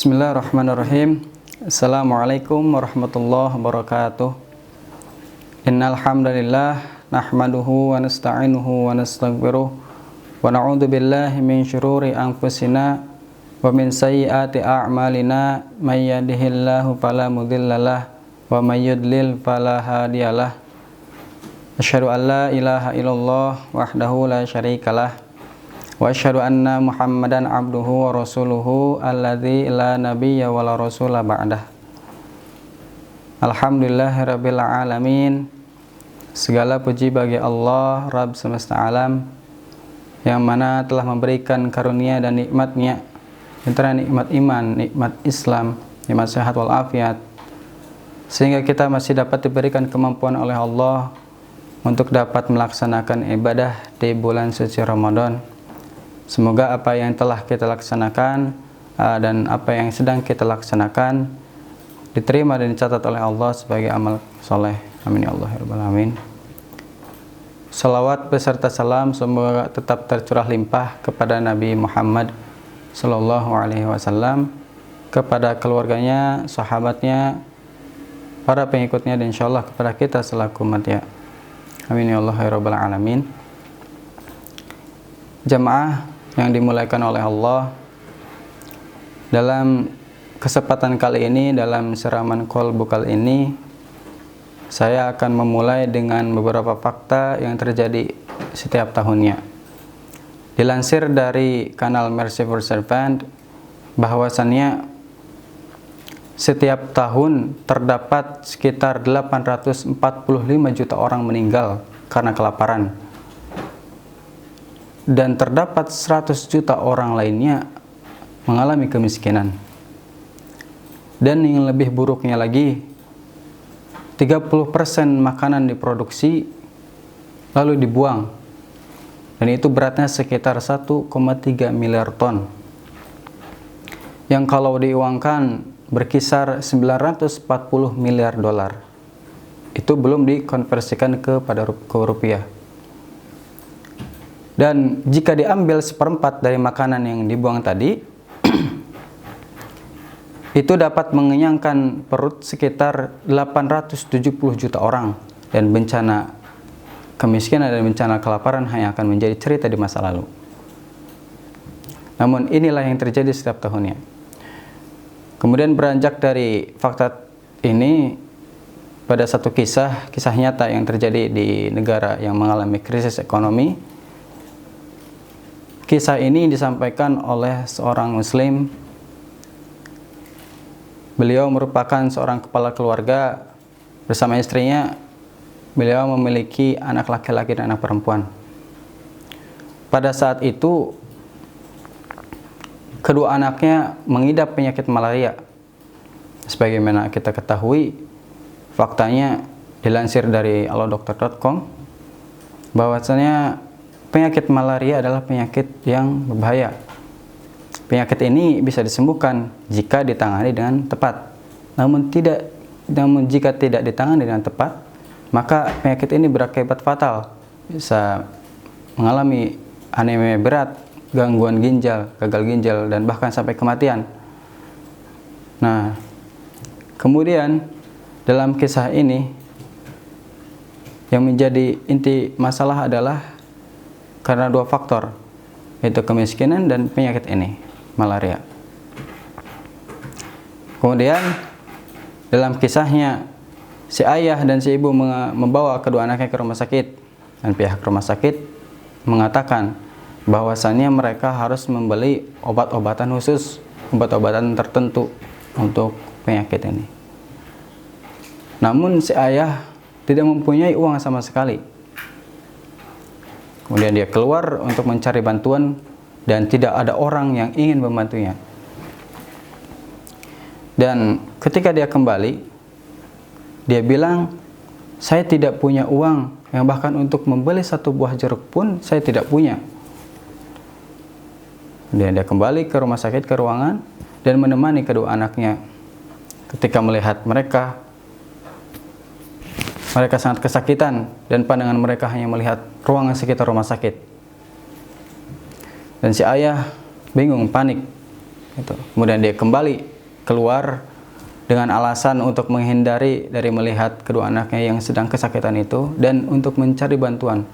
Bismillahirrahmanirrahim. Assalamualaikum warahmatullahi wabarakatuh. Innal hamdalillah nahmaduhu wa nasta'inuhu wa nastaghfiruh wa na'udzu billahi min syururi anfusina wa min sayyiati a'malina may yahdihillahu fala mudhillalah wa may yudlil fala hadiyalah. Asyhadu an la ilaha illallah wahdahu la syarikalah wa asyhadu anna Muhammadan abduhu wa rasuluhu alladzi la nabiyya wa la rasula ba'dah. Alhamdulillahirabbil alamin. Segala puji bagi Allah Rabb semesta alam yang mana telah memberikan karunia dan nikmat-Nya, antara nikmat iman, nikmat Islam, nikmat sehat wal afiat, sehingga kita masih dapat diberikan kemampuan oleh Allah untuk dapat melaksanakan ibadah di bulan suci Ramadan. Semoga apa yang telah kita laksanakan dan apa yang sedang kita laksanakan diterima dan dicatat oleh Allah sebagai amal soleh. Amin ya Allah ya Rabbal alamin. Salawat beserta salam semoga tetap tercurah limpah kepada Nabi Muhammad sallallahu alaihi wasallam, kepada keluarganya, sahabatnya, para pengikutnya, dan insyaallah kepada kita selaku umatnya. Amin ya Allah ya Rabbal alamin. Jamaah yang dimuliakan oleh Allah, dalam kesempatan kali ini, dalam siraman qalbu kali ini, saya akan memulai dengan beberapa fakta yang terjadi setiap tahunnya. Dilansir dari kanal Merciful Servant bahwasannya setiap tahun terdapat sekitar 845 juta orang meninggal karena kelaparan, dan terdapat 100 juta orang lainnya mengalami kemiskinan. Dan yang lebih buruknya lagi, 30% makanan diproduksi lalu dibuang, dan itu beratnya sekitar 1,3 miliar ton, yang kalau diuangkan berkisar 940 miliar dolar. Itu belum dikonversikan kepada rupiah. Dan jika diambil seperempat dari makanan yang dibuang tadi, itu dapat mengenyangkan perut sekitar 870 juta orang, dan bencana kemiskinan dan bencana kelaparan hanya akan menjadi cerita di masa lalu. Namun inilah yang terjadi setiap tahunnya. Kemudian beranjak dari fakta ini pada satu kisah nyata yang terjadi di negara yang mengalami krisis ekonomi. Kisah ini disampaikan oleh seorang muslim. Beliau merupakan seorang kepala keluarga bersama istrinya. Beliau memiliki anak laki-laki dan anak perempuan. Pada saat itu, kedua anaknya mengidap penyakit malaria. Sebagaimana kita ketahui, faktanya dilansir dari alodokter.com bahwasanya penyakit malaria adalah penyakit yang berbahaya. Penyakit ini bisa disembuhkan jika ditangani dengan tepat. Namun jika tidak ditangani dengan tepat, maka penyakit ini berakibat fatal. Bisa mengalami anemia berat, gangguan ginjal, gagal ginjal, dan bahkan sampai kematian. Nah, kemudian dalam kisah ini yang menjadi inti masalah adalah karena dua faktor, yaitu kemiskinan dan penyakit ini, malaria. Kemudian dalam kisahnya, si ayah dan si ibu membawa kedua anaknya ke rumah sakit, dan pihak rumah sakit mengatakan bahwasannya mereka harus membeli obat-obatan khusus, obat-obatan tertentu untuk penyakit ini. Namun si ayah tidak mempunyai uang sama sekali. Kemudian dia keluar untuk mencari bantuan, dan tidak ada orang yang ingin membantunya. Dan ketika dia kembali, dia bilang, saya tidak punya uang, yang bahkan untuk membeli satu buah jeruk pun saya tidak punya. Dan dia kembali ke rumah sakit, ke ruangan, dan menemani kedua anaknya. Ketika melihat mereka sangat kesakitan, dan pandangan mereka hanya melihat ruangan sekitar rumah sakit. Dan si ayah bingung, panik. Kemudian dia kembali keluar dengan alasan untuk menghindari dari melihat kedua anaknya yang sedang kesakitan itu dan untuk mencari bantuan.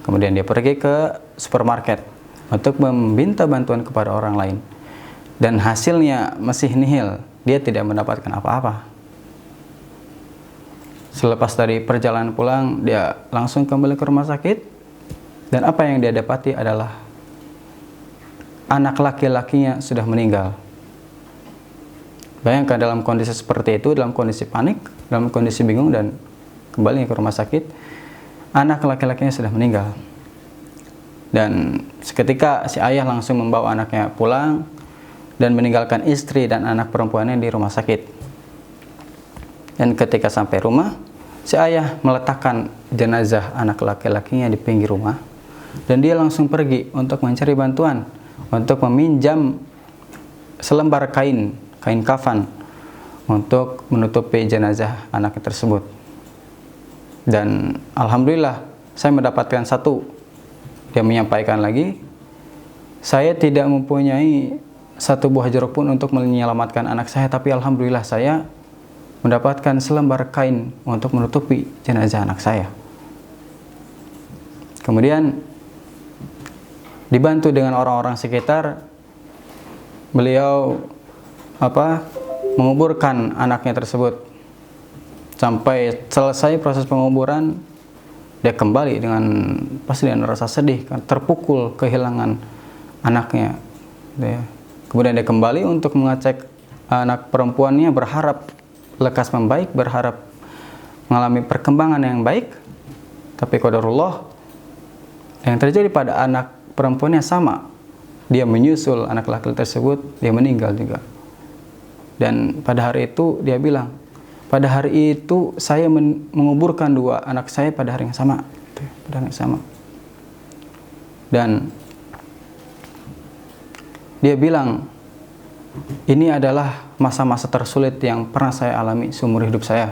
Kemudian dia pergi ke supermarket untuk meminta bantuan kepada orang lain. Dan hasilnya masih nihil, dia tidak mendapatkan apa-apa. Selepas dari perjalanan pulang, dia langsung kembali ke rumah sakit. Dan apa yang dia dapati adalah anak laki-lakinya sudah meninggal. Bayangkan dalam kondisi seperti itu, dalam kondisi panik, dalam kondisi bingung dan kembali ke rumah sakit, anak laki-lakinya sudah meninggal. Dan seketika si ayah langsung membawa anaknya pulang dan meninggalkan istri dan anak perempuannya di rumah sakit. Dan ketika sampai rumah, si ayah meletakkan jenazah anak laki-lakinya di pinggir rumah dan dia langsung pergi untuk mencari bantuan, untuk meminjam selembar kain kafan untuk menutupi jenazah anaknya tersebut. Dan alhamdulillah saya mendapatkan satu. Dia menyampaikan lagi, saya tidak mempunyai satu buah jeruk pun untuk menyelamatkan anak saya, tapi alhamdulillah saya mendapatkan selembar kain untuk menutupi jenazah anak saya. Kemudian dibantu dengan orang-orang sekitar, beliau menguburkan anaknya tersebut. Sampai selesai proses penguburan, dia kembali dengan pasti dengan rasa sedih, kan, terpukul kehilangan anaknya. Kemudian dia kembali untuk mengecek anak perempuannya, berharap lekas membaik, berharap mengalami perkembangan yang baik. Tapi qadarullah, yang terjadi pada anak perempuannya sama. Dia menyusul anak laki-laki tersebut, dia meninggal juga. Dan pada hari itu dia bilang, pada hari itu saya menguburkan dua anak saya pada hari yang sama. Pada hari yang sama. Dan dia bilang, ini adalah masa-masa tersulit yang pernah saya alami seumur hidup saya.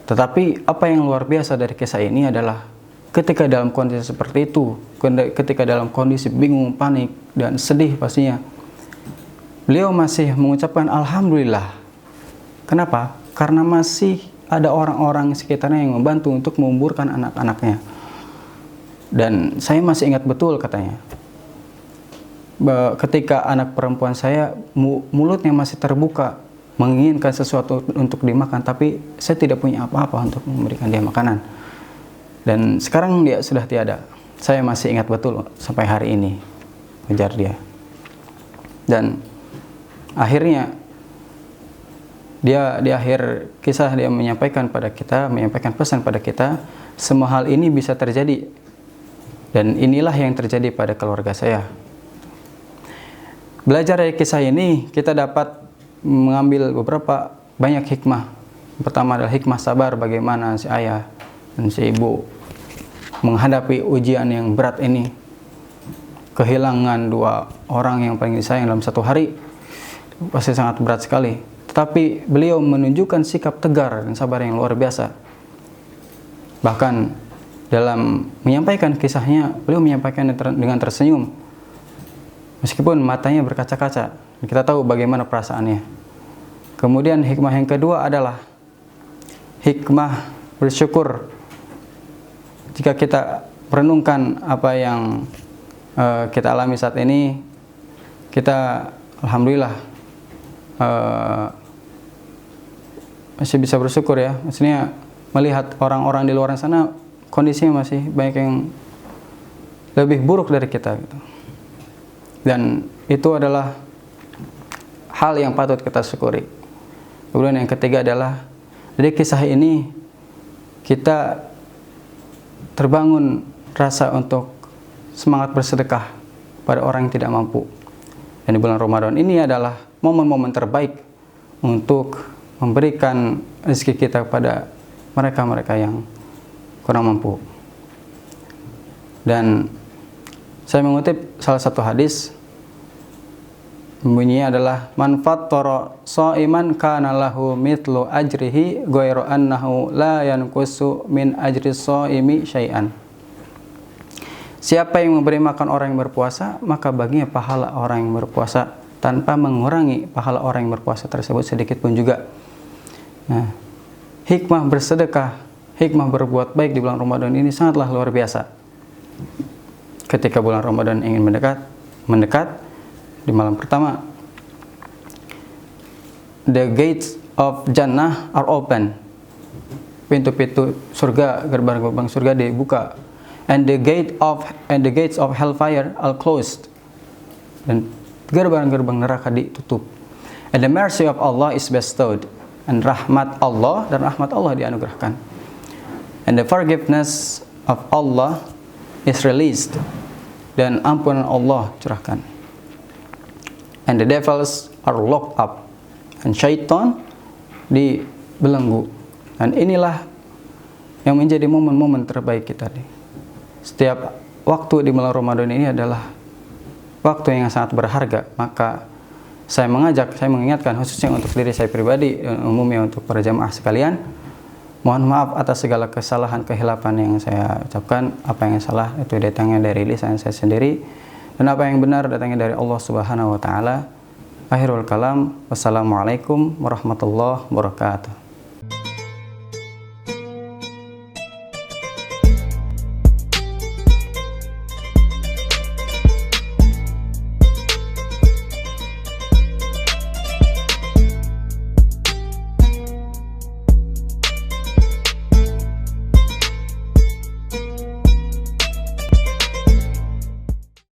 Tetapi apa yang luar biasa dari kisah ini adalah ketika dalam kondisi seperti itu, ketika dalam kondisi bingung, panik, dan sedih pastinya, beliau masih mengucapkan alhamdulillah. Kenapa? Karena masih ada orang-orang sekitarnya yang membantu untuk menguburkan anak-anaknya. Dan saya masih ingat betul katanya, ketika anak perempuan saya mulutnya masih terbuka menginginkan sesuatu untuk dimakan, tapi saya tidak punya apa-apa untuk memberikan dia makanan. Dan sekarang dia sudah tiada. Saya masih ingat betul sampai hari ini mengejar dia. Dan akhirnya dia di akhir kisah dia menyampaikan pesan pada kita, semua hal ini bisa terjadi dan inilah yang terjadi pada keluarga saya. Belajar dari kisah ini, kita dapat mengambil beberapa banyak hikmah. Pertama adalah hikmah sabar, bagaimana si ayah dan si ibu menghadapi ujian yang berat ini. Kehilangan dua orang yang paling disayang dalam satu hari, pasti sangat berat sekali. Tetapi beliau menunjukkan sikap tegar dan sabar yang luar biasa. Bahkan dalam menyampaikan kisahnya, beliau menyampaikan dengan tersenyum. Meskipun matanya berkaca-kaca, kita tahu bagaimana perasaannya. Kemudian hikmah yang kedua adalah hikmah bersyukur. Jika kita merenungkan apa yang kita alami saat ini, kita alhamdulillah masih bisa bersyukur ya. Maksudnya melihat orang-orang di luar sana kondisinya masih banyak yang lebih buruk dari kita gitu. Dan itu adalah hal yang patut kita syukuri. Kemudian yang ketiga adalah dari kisah ini kita terbangun rasa untuk semangat bersedekah pada orang yang tidak mampu. Dan di bulan Ramadan ini adalah momen-momen terbaik untuk memberikan rezeki kita kepada mereka-mereka yang kurang mampu. Dan saya mengutip salah satu hadis, bunyinya adalah man fattara shaiman kana lahu mithlu ajrihi ghairu annahu la yanqusu min ajri shaimi syai'an. Siapa yang memberi makan orang yang berpuasa, maka baginya pahala orang yang berpuasa tanpa mengurangi pahala orang yang berpuasa tersebut sedikit pun juga. Nah, hikmah bersedekah, hikmah berbuat baik di bulan Ramadan ini sangatlah luar biasa. Ketika bulan Ramadan ingin mendekat di malam pertama, the gates of Jannah are open. Pintu-pintu surga, gerbang-gerbang surga dibuka. And the gates of hellfire are closed. Dan gerbang-gerbang neraka ditutup. And the mercy of Allah is bestowed. And rahmat Allah dan rahmat Allah dianugerahkan. And the forgiveness of Allah is released. Dan ampunan Allah curahkan. And the devils are locked up. And syaitan dibelenggu. Dan inilah yang menjadi momen-momen terbaik kita nih. Setiap waktu di bulan Ramadan ini adalah waktu yang sangat berharga. Maka saya mengingatkan khususnya untuk diri saya pribadi dan umumnya untuk para jamaah sekalian, mohon maaf atas segala kesalahan kehilapan yang saya ucapkan. Apa yang salah itu datangnya dari lisan saya sendiri, dan apa yang benar datangnya dari Allah Subhanahu wa taala. Akhirul kalam, wassalamualaikum warahmatullahi wabarakatuh.